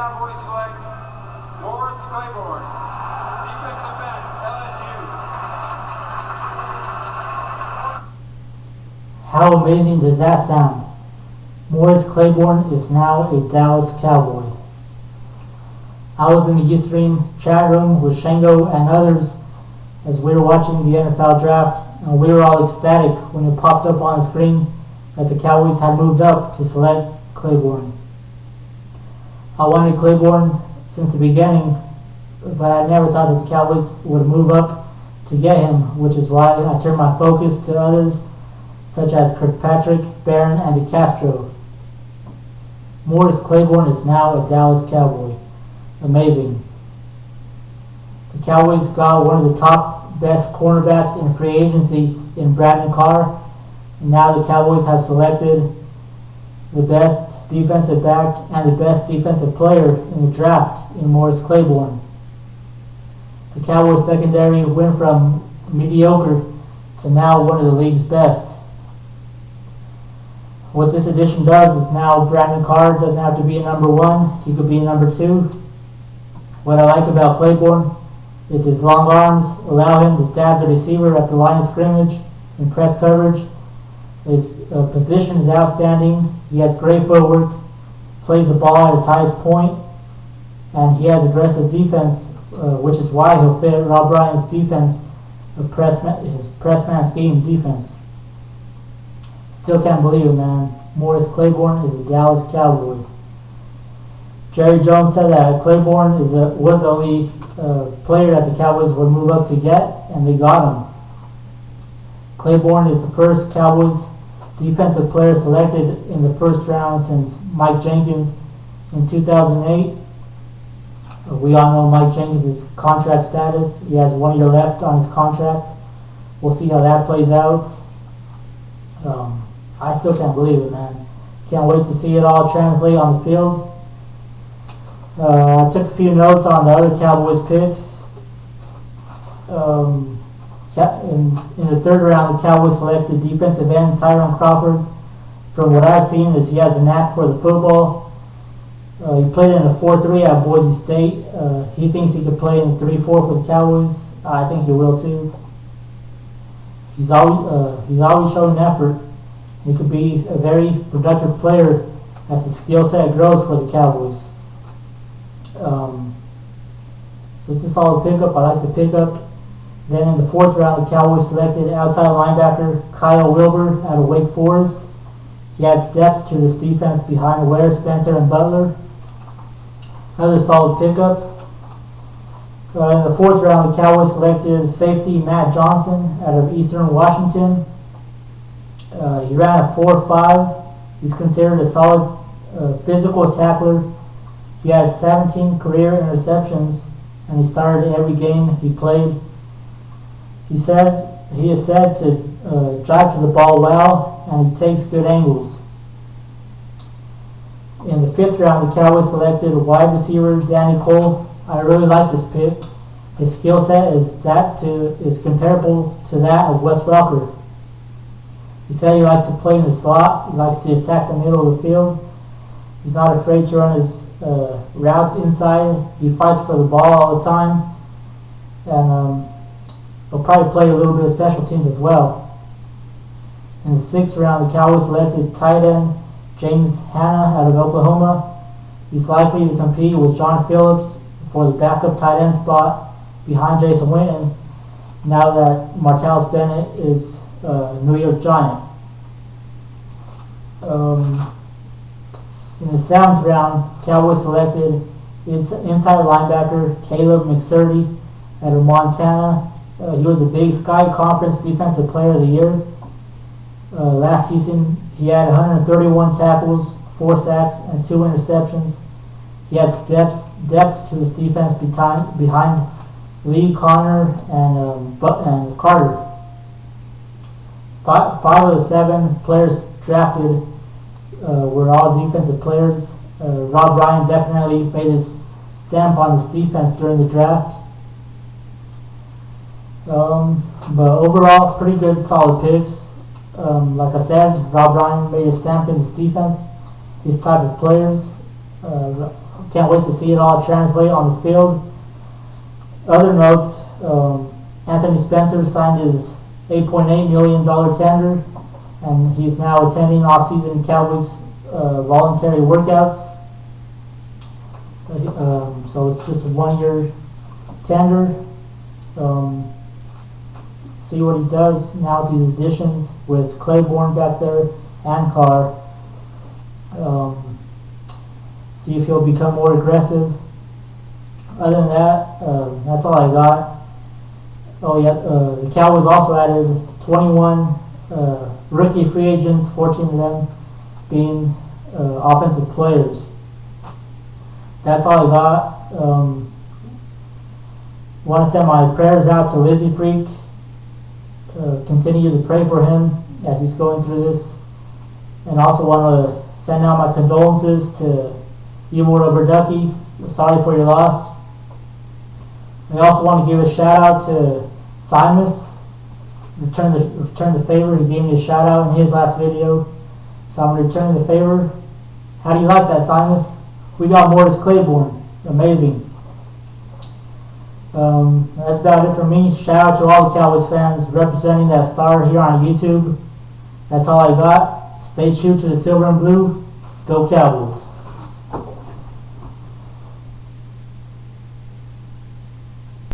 Cowboys select Morris Claiborne, defensive back, LSU. How amazing does that sound? Morris Claiborne is now a Dallas Cowboy. I was in the Ustream chat room with Shango and others as we were watching the NFL draft, and we were all ecstatic when it popped up on the screen that the Cowboys had moved up to select Claiborne. I wanted Claiborne since the beginning, but I never thought that the Cowboys would move up to get him, which is why I turned my focus to others such as Kirkpatrick, Barron, and DeCastro. Morris Claiborne is now a Dallas Cowboy. Amazing. The Cowboys got one of the top best cornerbacks in free agency in Brandon Carr, and now the Cowboys have selected the best defensive back and the best defensive player in the draft in Morris Claiborne. The Cowboys secondary went from mediocre to now one of the league's best. What this addition does is now Brandon Carr doesn't have to be a number one, he could be a number two. What I like about Claiborne is his long arms allow him to stab the receiver at the line of scrimmage in press coverage. His position is outstanding. He has great footwork, plays the ball at his highest point, and he has aggressive defense, which is why he'll fit Rob Ryan's defense, his press man scheme defense. Still can't believe it, man. Morris Claiborne is a Dallas Cowboy. Jerry Jones said that Claiborne was the only player that the Cowboys would move up to get, and they got him. Claiborne is the first Cowboys defensive player selected in the first round since Mike Jenkins in 2008. We all know Mike Jenkins' contract status. He has 1 year left on his contract. We'll see how that plays out. I still can't believe it, man. Can't wait to see it all translate on the field. I took a few notes on the other Cowboys picks. In the third round, the Cowboys selected defensive end Tyrone Crawford. From what I've seen, is he has a knack for the football. He played in a 4-3 at Boise State. He thinks he could play in a 3-4 for the Cowboys. I think he will too. He's always showing effort. He could be a very productive player as his skill set grows for the Cowboys. So it's a solid pickup. I like the pickup. Then in the fourth round, the Cowboys selected outside linebacker Kyle Wilbur out of Wake Forest. He adds depth to this defense behind Ware, Spencer, and Butler. Another solid pickup. In the fourth round, the Cowboys selected safety Matt Johnson out of Eastern Washington. He ran a 4.5. He's considered a solid physical tackler. He had 17 career interceptions, and he started every game he played. He is said to drive to the ball well, and he takes good angles. In the fifth round, the Cowboys selected wide receiver Danny Cole. I really like this pick. His skill set is comparable to that of Wes Welker. He said he likes to play in the slot. He likes to attack the middle of the field. He's not afraid to run his routes inside. He fights for the ball all the time, and he'll probably play a little bit of special teams as well. In the sixth round, the Cowboys selected tight end James Hanna out of Oklahoma. He's likely to compete with John Phillips for the backup tight end spot behind Jason Witten now that Martellus Bennett is a New York Giant. In the seventh round, Cowboys selected inside linebacker Caleb McSurdy out of Montana. He was the Big Sky Conference Defensive Player of the Year. Last season, he had 131 tackles, 4 sacks, and 2 interceptions. He has depth to his defense behind Lee, Connor, and Carter. Five of the 7 players drafted were all defensive players. Rob Ryan definitely made his stamp on this defense during the draft. But overall, pretty good, solid picks. Like I said, Rob Ryan made his stamp in his defense. These type of players, can't wait to see it all translate on the field. Other notes, Anthony Spencer signed his $8.8 million tender, and he's now attending off-season Cowboys voluntary workouts. So it's just a 1-year tender. See what he does now with these additions with Claiborne back there and Carr. See if he'll become more aggressive. Other than that, that's all I got. Oh yeah, the Cowboys also added 21 rookie free agents, 14 of them being offensive players. That's all I got. Want to send my prayers out to Lizzie Freak. Continue to pray for him as he's going through this. And also want to send out my condolences to Evil Rubber Ducky. Sorry for your loss. I also want to give a shout out to Simus. Return the favor. He gave me a shout out in his last video, so I'm returning the favor. How do you like that, Simus? We got Morris Claiborne. Amazing. That's about it for me. Shout out to all the Cowboys fans representing that star here on YouTube. That's all I got. Stay true to the silver and blue. Go Cowboys.